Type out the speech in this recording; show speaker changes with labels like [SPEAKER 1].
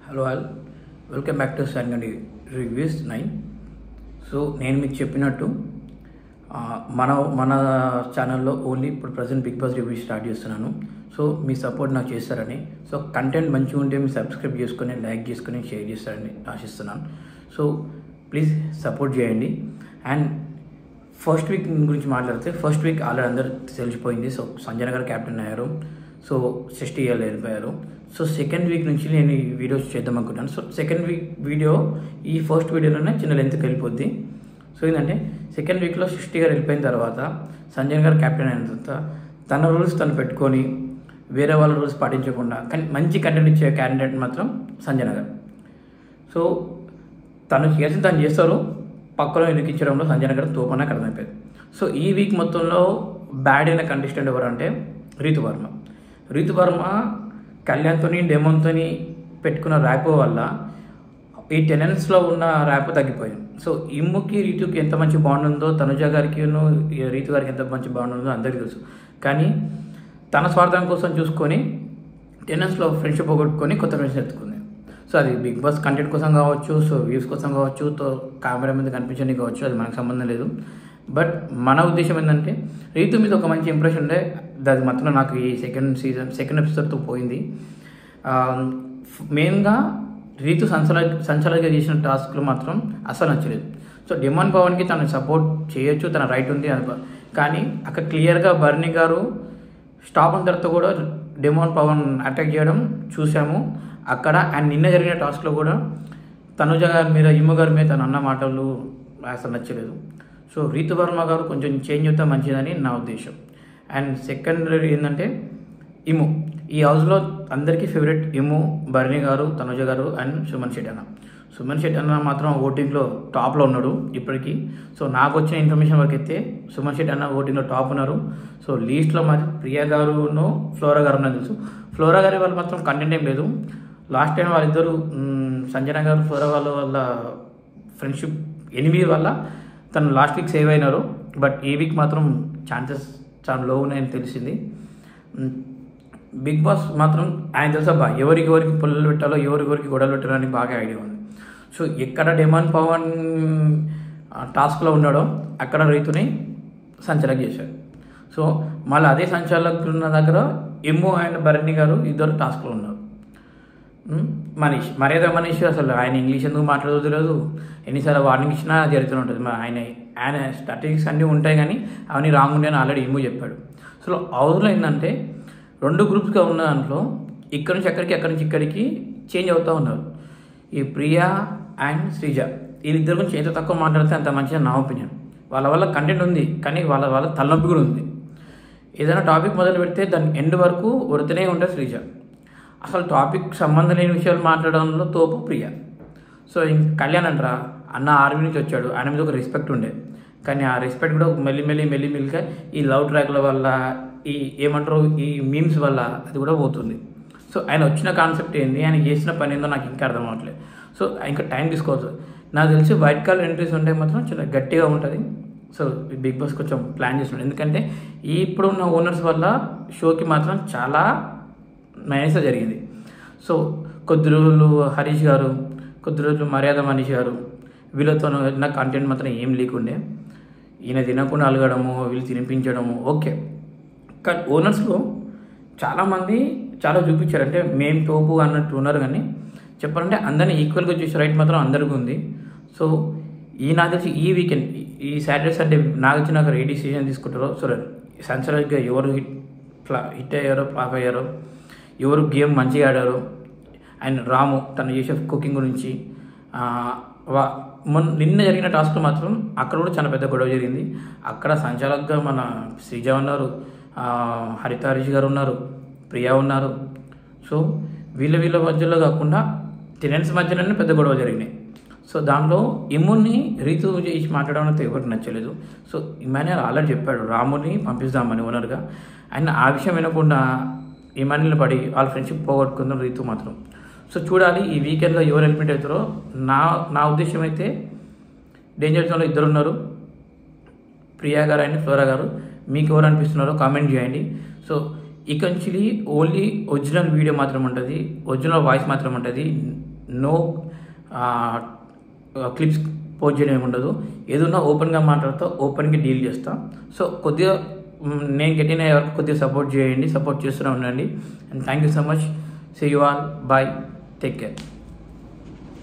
[SPEAKER 1] Hello all, welcome back to Sangadi reviews 9. So నేను మీకు చెప్పినట్టు మన ఛానల్లో ఓన్లీ ఇప్పుడు present Bigg Boss review start చేస్తున్నాను. సో మీ సపోర్ట్ నాకు చేస్తారని, సో కంటెంట్ మంచిగా ఉంటే మీరు సబ్స్క్రైబ్ చేసుకొని, లైక్ చేసుకొని, షేర్ చేస్తారని ఆశిస్తున్నాను. సో ప్లీజ్ సపోర్ట్ చేయండి. అండ్ ఫస్ట్ వీక్ గురించి మాట్లాడితే, ఫస్ట్ వీక్ ఆల్రెడీ అందరూ తెలిసిపోయింది. సో సంజన గారు క్యాప్టెన్ అయ్యారు. సో 60 ఇయర్లు వెళ్ళిపోయారు. సో సెకండ్ వీక్ నుంచి నేను ఈ వీడియోస్ చేద్దాం అనుకుంటాను. సో సెకండ్ వీక్ వీడియో ఈ ఫస్ట్ వీడియోలోనే చిన్న లెంత్కి వెళ్ళిపోద్ది. సో ఏంటంటే సెకండ్ వీక్లో 60 గారు వెళ్ళిపోయిన తర్వాత సంజయ్ గారు క్యాప్టెన్ అయిన తర్వాత తన రూల్స్ తను పెట్టుకొని వేరే వాళ్ళ రూల్స్ పాటించకుండా కానీ మంచి కంటెంట్ ఇచ్చే క్యాండిడేట్ మాత్రం సంజన గారు. సో తను చేసి తను చేస్తారు, పక్కలో ఎన్నికించడంలో సంజన గారు తోపన అర్థమైపోయింది. సో ఈ వీక్ మొత్తంలో బ్యాడ్ అయిన కంటెస్టెంట్ ఎవరంటే రీతు వర్మ కళ్యాణ్తో డెమోన్తో పెట్టుకున్న ర్యాపో వల్ల ఈ టెనెన్స్లో ఉన్న ర్యాపో తగ్గిపోయింది. సో ఇమ్ముకి రీతుకి ఎంత మంచి బాండ్ ఉందో, తనుజ గారికి రీతు గారికి ఎంత మంచి బాండ్ ఉందో అందరికీ తెలుసు. కానీ తన స్వార్థం కోసం చూసుకొని టెనెన్స్లో ఫ్రెండ్షిప్ పోగొట్టుకొని కొత్త ఫ్రెండ్స్ ఎత్తుకుంది. సో అది బిగ్ బాస్ కంటెంట్ కోసం కావచ్చు, సో వ్యూస్ కోసం కావచ్చు, కెమెరా మీద కనిపించడానికి కావచ్చు, అది మనకు సంబంధం లేదు. బట్ మన ఉద్దేశం ఏంటంటే రీతు మీద ఒక మంచి ఇంప్రెషన్ ఉండే, అది మాత్రం నాకు ఈ సెకండ్ ఎపిసోడ్తో పోయింది. మెయిన్గా రీతు సంచలనంగా చేసిన టాస్క్లు మాత్రం అసలు నచ్చలేదు. సో డిమాండ్ పవన్కి తను సపోర్ట్ చేయొచ్చు, తన రైట్ ఉంది కానీ అక్కడ క్లియర్గా బర్నీ గారు స్టాప్ అయిన తర్వాత కూడా డిమాండ్ పవన్ అటాక్ చేయడం చూసాము అక్కడ. అండ్ నిన్న జరిగిన టాస్క్లో కూడా తనుజ గారి మీద, ఇమ్ము గారి మీద తను అన్న మాటలు అసలు నచ్చలేదు. సో రీతు వర్మ గారు కొంచెం చేంజ్ అవుతా మంచిదని నా ఉద్దేశం. అండ్ సెకండరీ ఏంటంటే ఇమ్ము, ఈ హౌస్లో అందరికీ ఫేవరెట్ ఇమ్ము, బర్నీ గారు, తనుజ గారు అండ్ సుమన్ శెట్టి అన్న మాత్రం ఓటింగ్లో టాప్లో ఉన్నాడు ఇప్పటికీ. సో నాకు వచ్చిన ఇన్ఫర్మేషన్ వరకు అయితే సుమన్ శెట్టి అన్న ఓటింగ్లో టాప్ ఉన్నారు. సో లీస్ట్లో మరి ప్రియా గారును ఫ్లోరా గారు నాకు తెలుసు. ఫ్లోరా గారి వాళ్ళు మాత్రం కంటెంట్ ఏం లేదు. లాస్ట్ టైం వాళ్ళిద్దరు సంజన గారు ఫ్లోరా వాళ్ళ ఫ్రెండ్షిప్ ఎనిమిది వల్ల తను లాస్ట్ వీక్ సేవ్ అయినారు. బట్ ఈ వీక్ మాత్రం ఛాన్సెస్ చాలా లో ఉన్నాయని తెలిసింది. బిగ్ బాస్ మాత్రం ఆయన తెలుసా ఎవరికి పుల్లలు పెట్టాలో, ఎవరికి గొడవలు పెట్టాలో అని బాగా ఐడియా ఉంది. సో ఎక్కడ డిమాండ్ పవన్ టాస్క్లో ఉన్నాడో అక్కడ రీతుని సంచాలక్ చేశాడు. సో మళ్ళీ అదే సంచాలకులు ఉన్న దగ్గర ఎమ్ము అండ్ భరణి గారు ఇద్దరు టాస్క్లో ఉన్నారు. మర్యాద మనీష్ అసలు ఆయన ఇంగ్లీష్ ఎందుకు మాట్లాడదు తెలియదు, ఎన్నిసార్లు వార్నింగ్ ఇచ్చినా జరుగుతూనే ఉంటుంది. ఆయన స్ట్రాటజీస్ అన్నీ ఉంటాయి కానీ అవన్నీ రాంగ్ ఉంటాయని ఆల్రెడీ ఇమ్ము చెప్పాడు. సో హౌస్లో ఏంటంటే 2 గ్రూప్స్గా ఉన్న దాంట్లో ఇక్కడి నుంచి ఇక్కడికి చేంజ్ అవుతూ ఉన్నారు. ఈ ప్రియా అండ్ శ్రీజ వీళ్ళిద్దరు గురించి ఎంత తక్కువ మాట్లాడితే అంత మంచిగా నా ఒపీనియన్. వాళ్ళ వల్ల కంటెంట్ ఉంది కానీ వాళ్ళ తలనొప్పి కూడా ఉంది. ఏదైనా టాపిక్ మొదలు పెడితే దాని ఎండ్ వరకు వరుతూనే ఉంటుంది శ్రీజ. అసలు టాపిక్ సంబంధం లేని విషయాలు మాట్లాడడంలో తోపు ప్రియా. సో కళ్యాణ్ అంటారా అన్న ఆర్మీ నుంచి వచ్చాడు, ఆయన మీద ఒక రెస్పెక్ట్ ఉండే, కానీ ఆ రెస్పెక్ట్ కూడా మెల్లిమెల్లిగా ఈ లవ్ ట్రాక్ల వల్ల, ఈ ఏమంటారు ఈ మీమ్స్ వల్ల అది కూడా పోతుంది. సో ఆయన వచ్చిన కాన్సెప్ట్ ఏంది, ఆయన చేసిన పని ఏందో నాకు ఇంకా అర్థం అవ్వట్లేదు. సో ఇంకా టైం తీసుకోవచ్చు. నాకు తెలిసి వైట్ కలర్ ఎంట్రీస్ ఉంటే మాత్రం చాలా గట్టిగా ఉంటుంది. సో బిగ్ బాస్ కొంచెం ప్లాన్ చేస్తున్నాడు, ఎందుకంటే ఇప్పుడున్న ఓనర్స్ వల్ల షోకి మాత్రం చాలా మైనస్ జరిగింది. సో కొద్ది రోజులు హరీష్ గారు, కొద్ది రోజులు మర్యాద మనీష్ గారు, వీళ్ళతో నా కంటెంట్ మాత్రం ఏం లేకుండే. ఈయన తినకుండా అలగడము, వీళ్ళు తినిపించడము ఓకే. కానీ ఓనర్స్లో చాలామంది చాలా చూపించారంటే మేము తోపు అన్నట్టు ఉన్నారు, కానీ చెప్పాలంటే అందరినీ ఈక్వల్గా చూసే రైట్ మాత్రం అందరికీ ఉంది. సో నాకు తెలిసి ఈ వీకెండ్, ఈ సాటర్డే సండే నాగార్జున గారు ఏ డిసిజన్ తీసుకుంటారో, సో సంచలనంగా ఎవరు హిట్ అయ్యారో, ఫ్లాప్ అయ్యారో, ఎవరు గేమ్ మంచిగా ఆడారో. అండ్ రాము తను చేసే కుకింగ్ గురించి నిన్న జరిగిన టాస్క్లో మాత్రం అక్కడ కూడా చాలా పెద్ద గొడవ జరిగింది. అక్కడ సంచాలకుగా మన శ్రీజ ఉన్నారు, హరితారీష్ గారు ఉన్నారు, ప్రియా ఉన్నారు. సో వీళ్ళ మధ్యలో కాకుండా టెనెన్స్ మధ్యలోనే పెద్ద గొడవ జరిగినాయి. సో దాంట్లో ఇమ్ముని రీతు చేసి మాట్లాడడం అయితే ఎవరికి నచ్చలేదు. సో ఇమాన్యుయల్ ఆల్రెడీ చెప్పాడు రాముని పంపిస్తామని ఓనర్గా. ఆయన ఆ విషయం వినకుండా ఇమాన్యుల్ పడి వాళ్ళ ఫ్రెండ్షిప్ పోగొట్టుకుందాం రీతు మాత్రం. సో చూడాలి ఈ వీకెండ్లో ఎవరు ఎలిమినేట్ అవుతారో. నా ఉద్దేశం అయితే డేంజర్ జోన్లో ఇద్దరు ఉన్నారు, ప్రియా గారు అండ్ ఫ్లోరా గారు. మీకు ఎవరు అనిపిస్తున్నారో కామెంట్ చేయండి. సో ఇక నుంచి ఓన్లీ ఒరిజినల్ వీడియో మాత్రం ఉంటుంది, ఒరిజినల్ వాయిస్ మాత్రం ఉంటుంది. నో క్లిప్స్ పోస్ట్ చేయడం ఉండదు. ఏదన్నా ఓపెన్గా మాట్లాడుతా, ఓపెన్గా డీల్ చేస్తా. సో కొద్దిగా నేను గెట్టిన వరకు కొద్దిగా సపోర్ట్ చేయండి, సపోర్ట్ చేస్తూనే ఉండండి. And thank you so much. See you all. Bye. Take care.